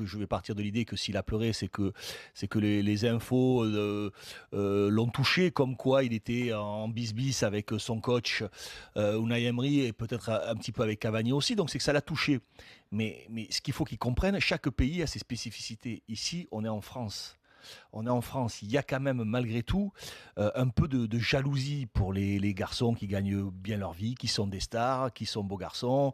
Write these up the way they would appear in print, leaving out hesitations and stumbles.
donc je vais partir de l'idée que s'il a pleuré, c'est que les infos l'ont touché, comme quoi il était en bis-bis avec son coach Unai Emery et peut-être un petit peu avec Cavani aussi, donc c'est que ça l'a touché. Mais ce qu'il faut qu'ils comprennent, chaque pays a ses spécificités. Ici, on est en France. On est en France, il y a quand même malgré tout un peu de jalousie pour les garçons qui gagnent bien leur vie, qui sont des stars, qui sont beaux garçons,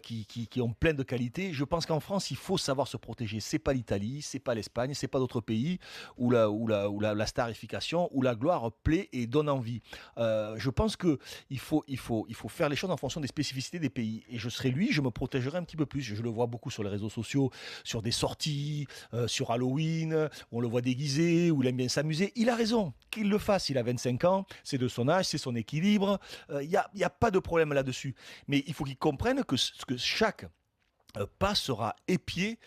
qui ont plein de qualités. Je pense qu'en France, il faut savoir se protéger. C'est pas l'Italie, c'est pas l'Espagne, c'est pas d'autres pays où la starification, où la gloire plaît et donne envie. Je pense que il faut faire les choses en fonction des spécificités des pays. Et je serais lui, je me protégerais un petit peu plus. Je le vois beaucoup sur les réseaux sociaux, sur des sorties, sur Halloween, on le voit déguisé, où il aime bien s'amuser. Il a raison, qu'il le fasse. Il a 25 ans, c'est de son âge, c'est son équilibre. Il n'y a pas de problème là-dessus. Mais il faut qu'il comprenne que chaque pas sera épié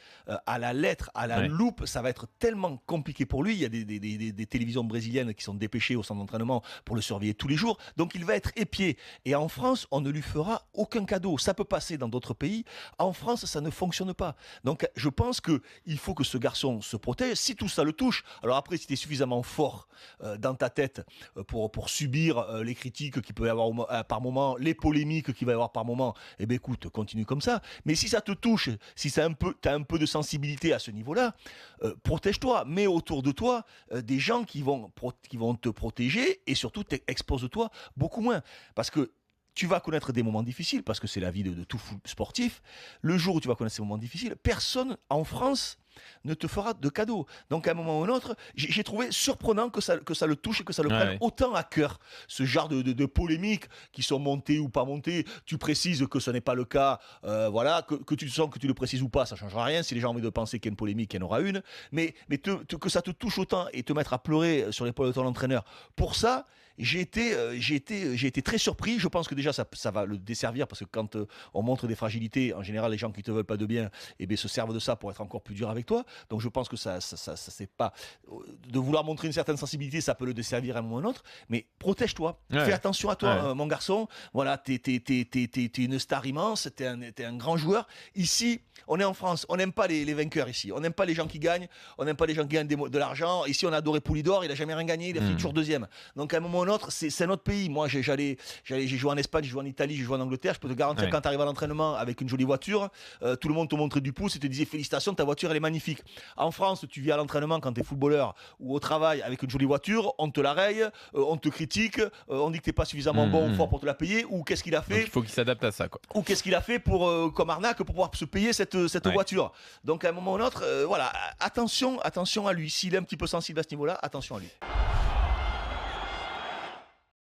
à la lettre, à la loupe. Ça va être tellement compliqué pour lui. Il y a des télévisions brésiliennes qui sont dépêchées au centre d'entraînement pour le surveiller tous les jours. Donc il va être épié. Et en France, on ne lui fera aucun cadeau. Ça peut passer dans d'autres pays. En France, ça ne fonctionne pas. Donc je pense qu'il faut que ce garçon se protège. Si tout ça le touche, alors après, si tu es suffisamment fort dans ta tête pour subir les critiques qu'il peut y avoir par moment, les polémiques qu'il va y avoir par moment, eh bien écoute, continue comme ça. Mais si ça te touche, si t'as un peu de sensibilité à ce niveau-là, protège-toi, mets autour de toi des gens qui vont te protéger et surtout expose-toi beaucoup moins. Parce que tu vas connaître des moments difficiles, parce que c'est la vie de tout sportif. Le jour où tu vas connaître ces moments difficiles, personne en France ne te fera de cadeau. Donc à un moment ou un autre, j'ai trouvé surprenant que ça le touche et que ça le prenne autant à cœur. Ce genre de polémiques qui sont montées ou pas montées, tu précises que ce n'est pas le cas, voilà, que tu sens que tu le précises ou pas, ça ne changera rien. Si les gens ont envie de penser qu'il y a une polémique, il y en aura une. Mais que ça te touche autant et te mettre à pleurer sur l'épaule de ton entraîneur, pour ça, j'ai été très surpris. Je pense que déjà ça va le desservir, parce que quand on montre des fragilités, en général les gens qui te veulent pas de bien, eh bien, se servent de ça pour être encore plus dur avec toi. Donc je pense que ça c'est pas de vouloir montrer une certaine sensibilité, ça peut le desservir à un moment ou à un autre. Mais protège-toi, fais attention à toi, mon garçon. Voilà, t'es une star immense, t'es un grand joueur. Ici, on est en France, on n'aime pas les vainqueurs ici. On n'aime pas les gens qui gagnent, on n'aime pas les gens qui gagnent de l'argent. Ici, on a adoré Poulidor, il a jamais rien gagné, il a fini toujours deuxième. Donc à un moment ou à un autre, c'est un autre pays. Moi, j'ai joué en Espagne, j'ai joué en Italie, j'ai joué en Angleterre. Je peux te garantir, quand tu arrives à l'entraînement avec une jolie voiture, tout le monde te montrait du pouce et te disait félicitations, ta voiture elle est magnifique. En France, tu viens à l'entraînement quand tu es footballeur ou au travail avec une jolie voiture, on te la raye, on te critique, on dit que tu n'es pas suffisamment bon ou fort pour te la payer, ou qu'est-ce qu'il a fait. Donc, il faut qu'il s'adapte à ça, quoi. Ou qu'est-ce qu'il a fait comme arnaque pour pouvoir se payer cette voiture. Donc à un moment ou à un autre, voilà, attention à lui. S'il est un petit peu sensible à ce niveau-là, attention à lui.